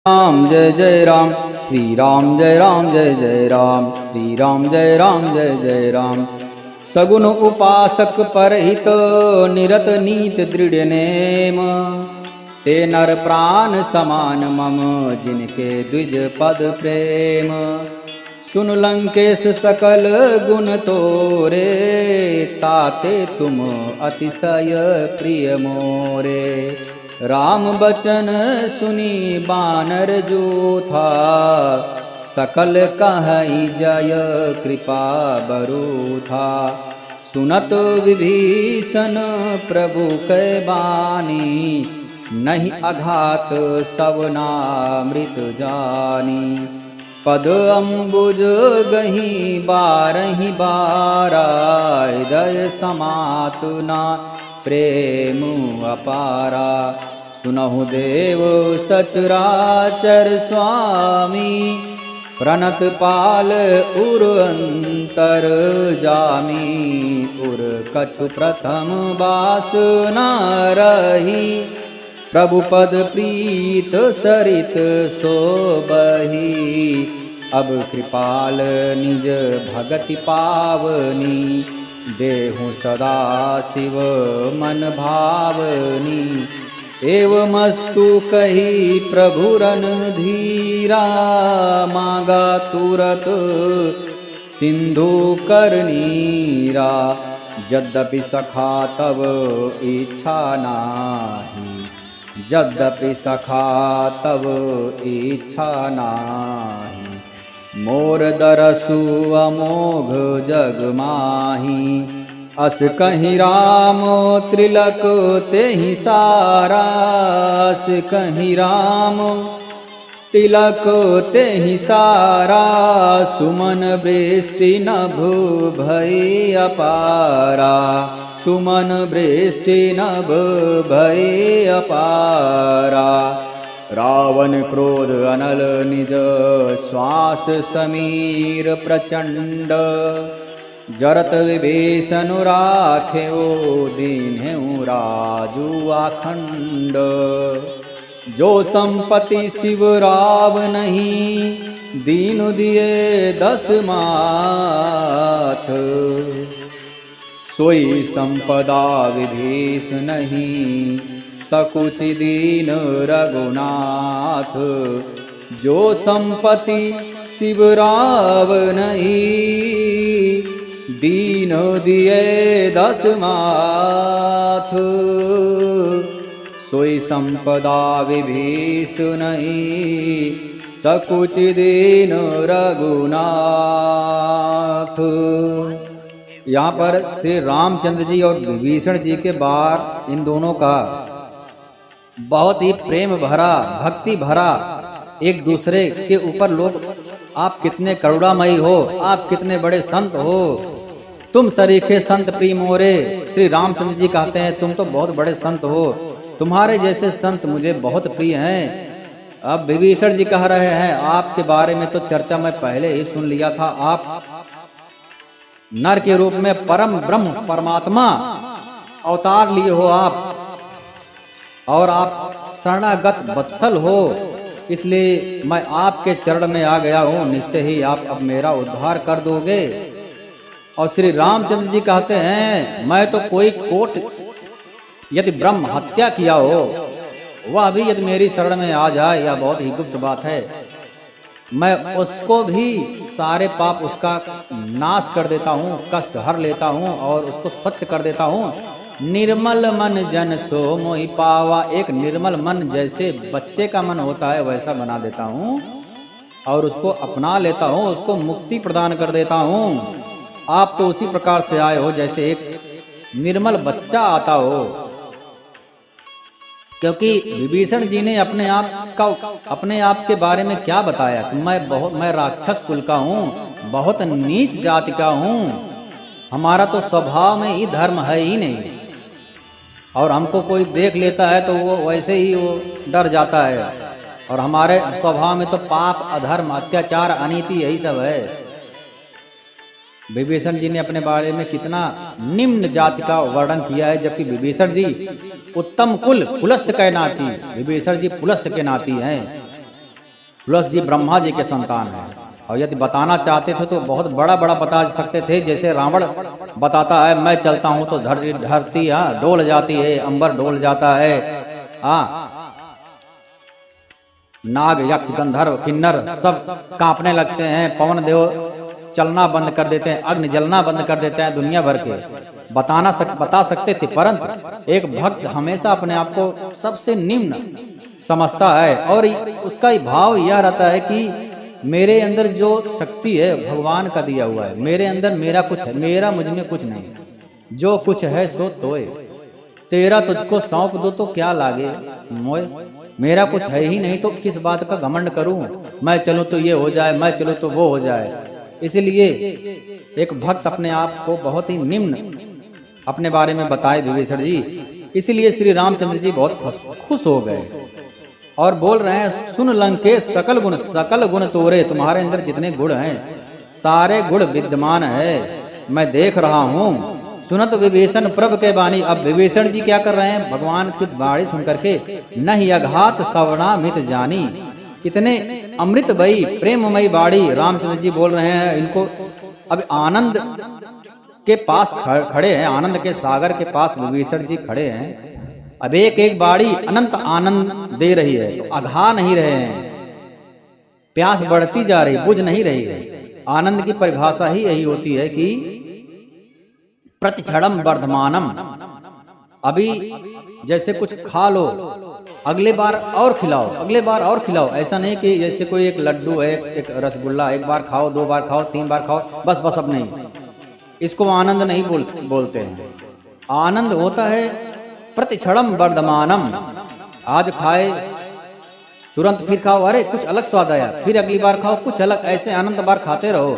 राम जय जय राम, श्री राम जय राम जय जय राम, श्री राम जय राम जय जय राम। सगुन उपासक परहित निरत नीत दृढ़ नेम, ते नर प्राण समान मम जिनके द्विज पद प्रेम। सुन लंकेश सकल गुण तोरे, ताते तुम अतिशय प्रिय मोरे। राम बचन सुनी बानर जो था, सकल कहई जय कृपा बरु था। सुनत विभीषण प्रभु कै बानी, नहीं अघात सवनामृत जानी। पद अम्बुज गही बारहि बारा, हृदय समातुना प्रेम अपारा। सुनहु देव सचराचर स्वामी, प्रणत पाल उर अंतर जामी। उर कछु प्रथम वासना रही, प्रभु पद प्रीत सरित सोबही। अब कृपाल निज भगति पावनी, देहु सदा शिव मन भावनी। एवमस्तु कही प्रभु रन धीरा, मांगा तुरत सिंधु कर नीरा। यद्यपि सखा तब इच्छा नाही, यद्यपि सखा तब इच्छा नाही। मोर दरसु अमोघ जग माही, अस कहीं राम त्रिलक तेहि सारा। अस कहीं राम तिलक तेहि सारा, सुमन वृष्टि नभु भई अपारा। सुमन वृष्टि नभ भई अपारा। रावण क्रोध अनल निज श्वास समीर प्रचंड, जरत विभीषण राखेओ दीन्हेउ राजू आखंड। जो संपत्ति शिव राव नहीं, दीन दिए दस माथ। सोई संपदा विभीषण नहीं, सकुचि दीन रघुनाथ। जो संपत्ति शिव राव नहीं, दीन दिए दस माथ। सोई संपदा विभीषण नहीं, सकुचि दीन रघुनाथ। यहाँ पर श्री रामचंद्र जी और विभीषण जी के बार इन दोनों का बहुत ही प्रेम भरा, भक्ति भरा एक दूसरे के ऊपर लोग, आप कितने करुणामयी हो, आप कितने बड़े संत हो, तुम सरीखे संत प्रिय मोरे। श्री रामचंद्र जी कहते हैं तुम तो बहुत बड़े संत हो, तुम्हारे जैसे संत मुझे बहुत प्रिय हैं। अब विभीषण जी कह रहे हैं आपके बारे में तो चर्चा मैं पहले ही सुन लिया था। आप नर के रूप में परम ब्रह्म परमात्मा अवतार लिए हो आप, और आप शरणागत वत्सल हो, इसलिए मैं आपके चरण में आ गया हूँ। निश्चय ही आप अब मेरा उद्धार कर दोगे। और श्री रामचंद्र जी कहते हैं मैं तो कोई कोट यदि ब्रह्म हत्या किया हो, वह भी यदि मेरी शरण में आ जाए, यह बहुत ही गुप्त बात है, मैं उसको भी सारे पाप उसका नाश कर देता हूँ, कष्ट हर लेता हूँ और उसको स्वच्छ कर देता हूँ। निर्मल मन जन सो मोहि पावा। एक निर्मल मन जैसे बच्चे का मन होता है वैसा बना देता हूँ और उसको अपना लेता हूँ, उसको मुक्ति प्रदान कर देता हूँ। आप तो उसी प्रकार से आए हो जैसे एक निर्मल बच्चा आता हो। क्योंकि विभीषण जी ने अपने आप के बारे में क्या बताया कि मैं राक्षस कुल का हूँ, बहुत नीच जाति का हूँ, हमारा तो स्वभाव में ही धर्म है ही नहीं, और हमको कोई देख लेता है तो वो वैसे ही वो डर जाता है, और हमारे स्वभाव में तो पाप अधर्म अत्याचार अनीति यही सब है। विभीषण जी ने अपने बारे में कितना निम्न जाति का वर्णन किया है, जबकि विभीषण जी उत्तम कुल पुलस्त के नाती, विभीषण जी पुलस्त के नाती हैं। प्लस जी ब्रह्मा जी के संतान हैं। और यदि बताना चाहते थे तो बहुत बड़ा बड़ा बता सकते थे, जैसे रावण बताता है मैं चलता हूं तो धरती डोल जाती है, अंबर डोल जाता है, नाग यक्ष गंधर्व किन्नर सब कांपने लगते हैं, पवन देव चलना बंद कर देते हैं, अग्नि जलना बंद कर देते हैं, दुनिया भर के बता सकते थे। परंतु एक भक्त हमेशा अपने आप को सबसे निम्न समझता है और उसका भाव यह रहता है कि मेरे अंदर जो शक्ति है भगवान का दिया हुआ है, मेरे अंदर मेरा कुछ है, मेरा मुझ में कुछ नहीं, जो कुछ है सो तोय, तेरा तुझको सौंप दो तो क्या लागे मोय, मेरा कुछ है ही नहीं तो किस बात का घमंड करूं, मैं चलूं तो ये हो जाए, मैं चलूं तो वो हो जाए। इसलिए एक भक्त अपने आप को बहुत ही निम्न अपने बारे में बताए विभीषण जी। इसलिए श्री रामचंद्र जी बहुत खुश हो गए और बोल रहे हैं सुन लंकेश सकल गुण तोरे, तुम्हारे अंदर जितने गुण हैं सारे गुण विद्यमान है, मैं देख रहा हूं। सुनत विभीषण प्रभ के बानी, अब विभीषण जी क्या कर रहे हैं, भगवान की बाणी सुन करके नहीं अघात सवनामित जानी, इतने अमृत भई प्रेममयी बाड़ी रामचंद्र जी बोल रहे हैं। इनको अब आनंद के पास खड़े हैं, आनंद के सागर के पास विभीषण जी खड़े हैं। अब एक एक बाड़ी अनंत आनंद दे रही है, तो अघा नहीं रहे हैं, प्यास बढ़ती जा रही, बुझ नहीं रही है। आनंद की परिभाषा ही यही होती है कि प्रतिक्षणम वर्धमानम, अभी जैसे कुछ खा लो अगले बार और खिलाओ, अगले बार और खिलाओ। ऐसा नहीं कि जैसे कोई एक लड्डू है, एक रसगुल्ला, एक बार खाओ, दो बार खाओ, तीन बार खाओ, बस अब नहीं, इसको आनंद नहीं बोलते हैं। आनंद होता है प्रतिक्षणम वर्धमानम, आज खाए तुरंत फिर खाओ, अरे कुछ अलग स्वाद आया, फिर अगली बार खाओ कुछ अलग, ऐसे अनंत बार खाते रहो,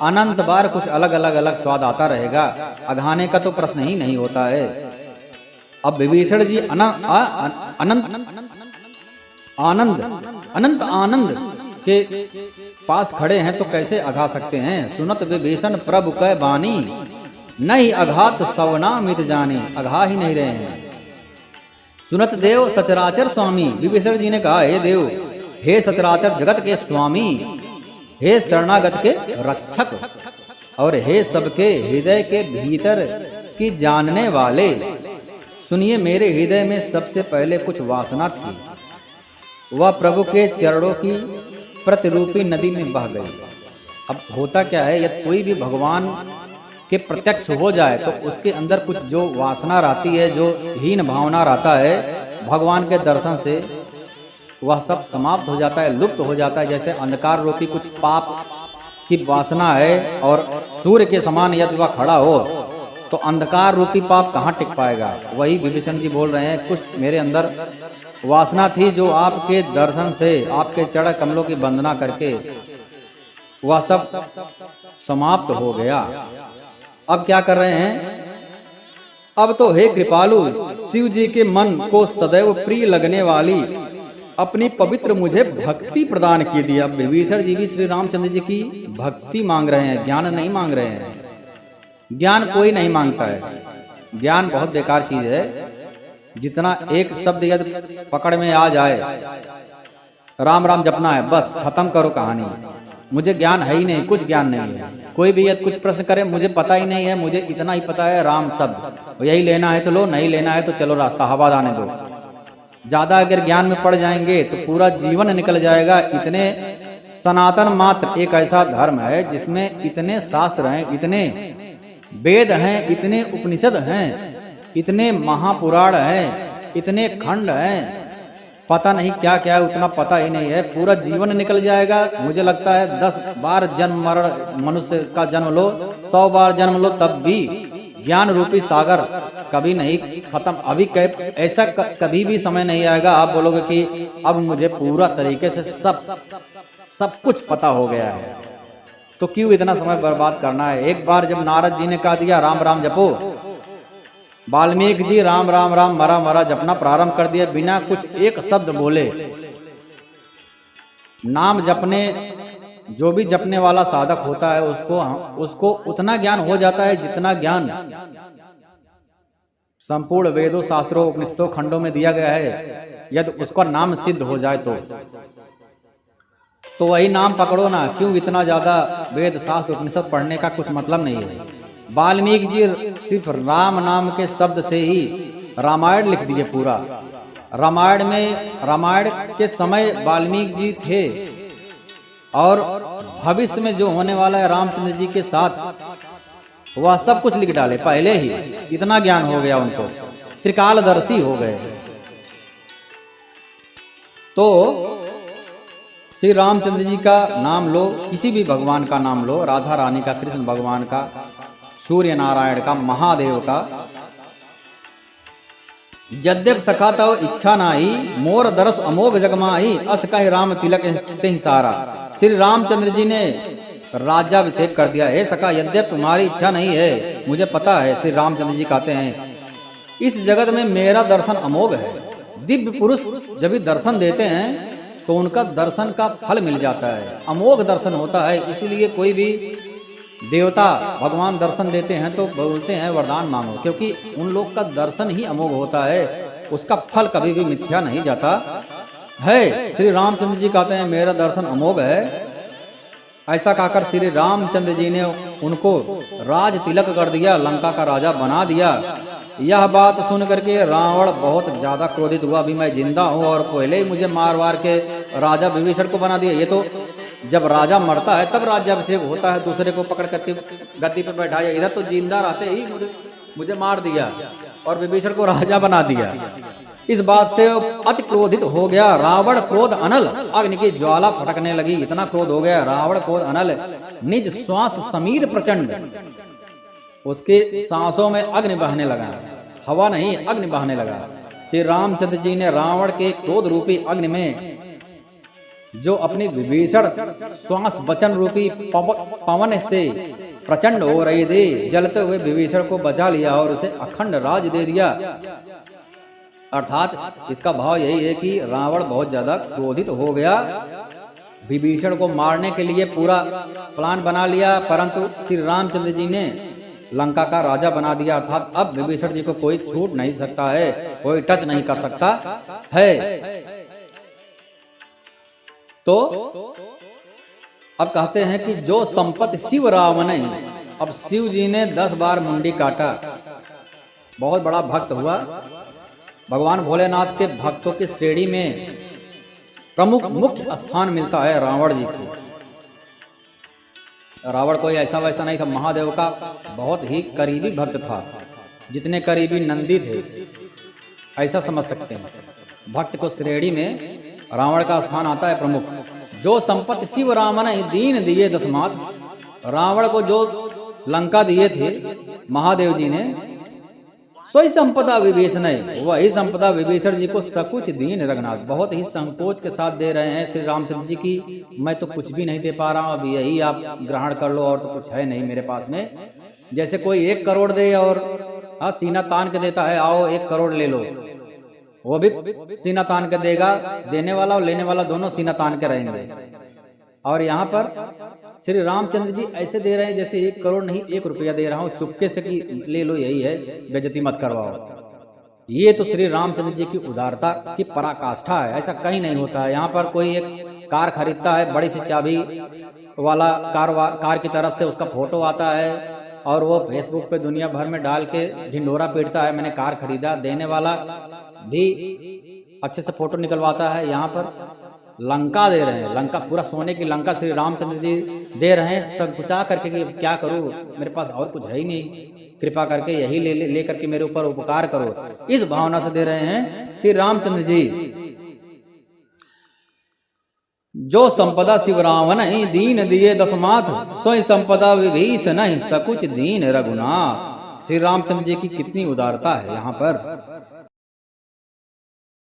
अनंत बार कुछ अलग अलग अलग स्वाद आता रहेगा, अघाने का तो प्रश्न ही नहीं होता है। अब विभीषण जी अनंत आनंद के पास खड़े हैं तो कैसे अघा सकते हैं। सुनत विभीषण प्रभु कै बानी, नहीं अघात सवनामित जानी, अघा ही नहीं रहे हैं। सुनत देव सचराचर स्वामी, विभीषण जी ने कहा हे देव, हे सचराचर जगत के स्वामी, हे शरणागत के रक्षक, और हे सबके हृदय के भीतर की जानने वाले, सुनिए मेरे हृदय में सबसे पहले कुछ वासना थी, वह प्रभु के चरणों की प्रतिरूपी नदी में बह गई। अब होता क्या है, यदि कोई भी भगवान के प्रत्यक्ष हो जाए तो उसके अंदर कुछ जो वासना रहती है, जो हीन भावना रहता है, भगवान के दर्शन से वह सब समाप्त हो जाता है, लुप्त हो जाता है। जैसे अंधकार रूपी कुछ पाप की वासना है और सूर्य के समान यदि वह खड़ा हो तो अंधकार रूपी पाप कहाँ टिक पाएगा। वही विभीषण जी बोल रहे हैं, कुछ मेरे अंदर वासना थी जो आपके दर्शन से, आपके चरण कमलों की वंदना करके वह सब समाप्त हो गया। अब क्या कर रहे हैं, अब तो हे कृपालु, शिव जी के मन को सदैव प्रिय लगने वाली अपनी पवित्र मुझे भक्ति प्रदान की दी। अब विभीषण जी भी श्री रामचंद्र जी की भक्ति मांग रहे हैं, ज्ञान नहीं मांग रहे हैं। ज्ञान कोई नहीं मांगता है, ज्ञान बहुत बेकार चीज है। जितना एक शब्द यदि पकड़ में आ जाए, राम राम जपना है, बस खत्म करो कहानी, मुझे ज्ञान है ही नहीं, कुछ ज्ञान नहीं है। कोई भी यदि कुछ प्रश्न करे, मुझे पता ही नहीं है, मुझे इतना ही पता है राम शब्द, यही लेना है तो लो, नहीं लेना है तो चलो रास्ता हवा आने दो। ज्यादा अगर ज्ञान में पड़ जाएंगे तो पूरा जीवन निकल जाएगा। इतने सनातन मात्र एक ऐसा धर्म है जिसमें इतने शास्त्र हैं, इतने वेद हैं, इतने उपनिषद हैं, इतने महापुराण हैं, इतने खंड हैं, पता नहीं क्या क्या है, उतना पता ही नहीं है। पूरा जीवन निकल जाएगा। मुझे लगता है 10 बार जन्म मरण मनुष्य का जन्म लो, 100 बार जन्म लो, तब भी ज्ञान रूपी सागर कभी नहीं खत्म। अभी ऐसा कभी भी समय नहीं आएगा आप बोलोगे कि अब मुझे पूरा तरीके से सब कुछ पता हो गया है, तो क्यों इतना समय बर्बाद करना है। एक बार जब नारद जी ने कहा दिया राम राम जपो, वाल्मीकि जी राम राम राम मरा मरा जपना प्रारंभ कर दिया, बिना कुछ एक शब्द बोले। नाम जपने, जो भी जपने वाला साधक होता है उसको उतना ज्ञान हो जाता है जितना ज्ञान संपूर्ण वेदों, शास्त्रों, उपनिषदों, खंडों में दिया गया है, यदि उसका नाम सिद्ध हो जाए तो। तो वही नाम पकड़ो ना, क्यों इतना ज्यादा वेद शास्त्र उपनिषद पढ़ने का कुछ मतलब नहीं है। वाल्मीकि जी सिर्फ राम नाम के शब्द से ही रामायण लिख दिए पूरा। रामायण के समय वाल्मीकि जी थे और भविष्य में जो होने वाला है रामचंद्र जी के साथ वह सब कुछ लिख डाले पहले ही। इतना ज्ञान हो गया उनको, त्रिकालदर्शी हो गए। तो श्री रामचंद्र जी का नाम लो, किसी भी भगवान का नाम लो, राधा रानी का, कृष्ण भगवान का, सूर्य नारायण का, महादेव का। यद्यप सखा तो इच्छा नाई, मोर दरस अमोघ जगमाई, अस कहि राम तिलक तेहि सारा। श्री रामचंद्र जी ने राज्याभिषेक कर दिया। हे सखा, यद्यप तुम्हारी इच्छा नहीं है, मुझे पता है। श्री रामचंद्र जी कहते हैं इस जगत में मेरा दर्शन अमोघ है। दिव्य पुरुष जब भी दर्शन देते हैं तो उनका दर्शन का फल मिल जाता है, अमोघ दर्शन होता है। इसीलिए कोई भी देवता भगवान दर्शन देते हैं तो बोलते हैं वरदान मांगो, क्योंकि उन लोग का दर्शन ही अमोघ होता है, उसका फल कभी भी मिथ्या नहीं जाता है। श्री रामचंद्र जी कहते हैं मेरा दर्शन अमोघ है। ऐसा कहकर श्री रामचंद्र जी ने उनको राज तिलक कर दिया, लंका का राजा बना दिया। यह बात सुन करके रावण बहुत ज्यादा क्रोधित हुआ, अभी मैं जिंदा हूँ और पहले ही मुझे मार वार के राजा विभीषण को बना दिया। ये तो जब राजा मरता है तब राज्याभिषेक होता है, दूसरे को पकड़ करके गद्दी पर बैठाया। इधर तो जिंदा रहते ही मुझे मार दिया और विभीषण को राजा बना दिया। इस बात से अति क्रोधित हो गया रावण। क्रोध अनल, अग्नि की ज्वाला फटकने लगी, इतना क्रोध हो गया रावण क्रोध अनल। निज श्वास समीर प्रचंड, उसके सांसों में अग्नि बहने लगा, हवा नहीं अग्नि बहने लगा। श्री रामचंद्र जी ने रावण के क्रोध रूपी अग्नि में जो अपनी विभीषण श्वास वचन रूपी पवन से प्रचंड हो रही थी, जलते हुए विभीषण को बचा लिया और उसे अखंड राज दे दिया। अर्थात इसका भाव यही है कि रावण बहुत ज्यादा क्रोधित हो गया, विभीषण को मारने के लिए पूरा प्लान बना लिया, परंतु श्री रामचंद्र जी ने लंका का राजा बना दिया। अर्थात अब विभीषण जी को कोई छूट नहीं सकता है, कोई टच नहीं कर सकता है। तो अब कहते हैं कि जो संपत्ति शिव रावण ने, अब शिव जी ने 10 बार मुंडी काटा, बहुत बड़ा भक्त हुआ। भगवान भोलेनाथ के भक्तों की श्रेणी में प्रमुख मुख्य स्थान मिलता है रावण जी को। रावण कोई ऐसा वैसा नहीं था, महादेव का बहुत ही करीबी भक्त था, जितने करीबी नंदी थे ऐसा समझ सकते हैं। भक्त को श्रेणी में रावण का स्थान आता है प्रमुख। जो संपत्ति शिव रावण दीन दिए दसमात, रावण को जो लंका दिए थे महादेव जी ने, सोई संपदा विभीषण है, वही संपदा विभीषण जी को सकुच दीन रघुनाथ, बहुत ही संकोच के साथ दे रहे हैं श्री रामचंद्र जी की। मैं तो कुछ भी नहीं दे पा रहा हूँ, अब यही आप ग्रहण कर लो और तो कुछ है नहीं मेरे पास में। जैसे कोई 1 करोड़ दे और सीना तान के देता है, आओ 1 करोड़ ले लो, वो भी सीना तान के देगा, देने वाला और लेने वाला दोनों सीना तान के रहेंगे। और यहाँ पर श्री रामचंद्र जी ऐसे दे रहे हैं जैसे 1 करोड़ नहीं 1 रुपया दे रहा हूँ, चुपके से कि ले लो, यही है, बेइज्जती मत करवाओ। ये तो श्री रामचंद्र जी की उदारता की पराकाष्ठा है, ऐसा कहीं नहीं होता है। यहाँ पर कोई एक कार खरीदता है, बड़ी सी चाबी वाला कार की तरफ से उसका फोटो आता है और वो फेसबुक पे दुनिया भर में डाल के ढिंडोरा पीटता है, मैंने कार खरीदा। देने वाला भी अच्छे से फोटो निकलवाता है। यहाँ पर लंका दे रहे हैं, लंका पूरा सोने की लंका श्री रामचंद्र जी दे रहे हैं, संकुचा करके कि क्या करूं, मेरे पास और कुछ है ही नहीं, कृपा करके यही ले करके मेरे ऊपर उपकार करो, इस भावना से दे रहे हैं श्री रामचंद्र जी। जो संपदा शिव रावण नहीं दीन दिए दसमात, सोई संपदा विभीषण नहीं सकुच दीन रघुनाथ। श्री रामचंद्र जी की कितनी उदारता है यहाँ पर।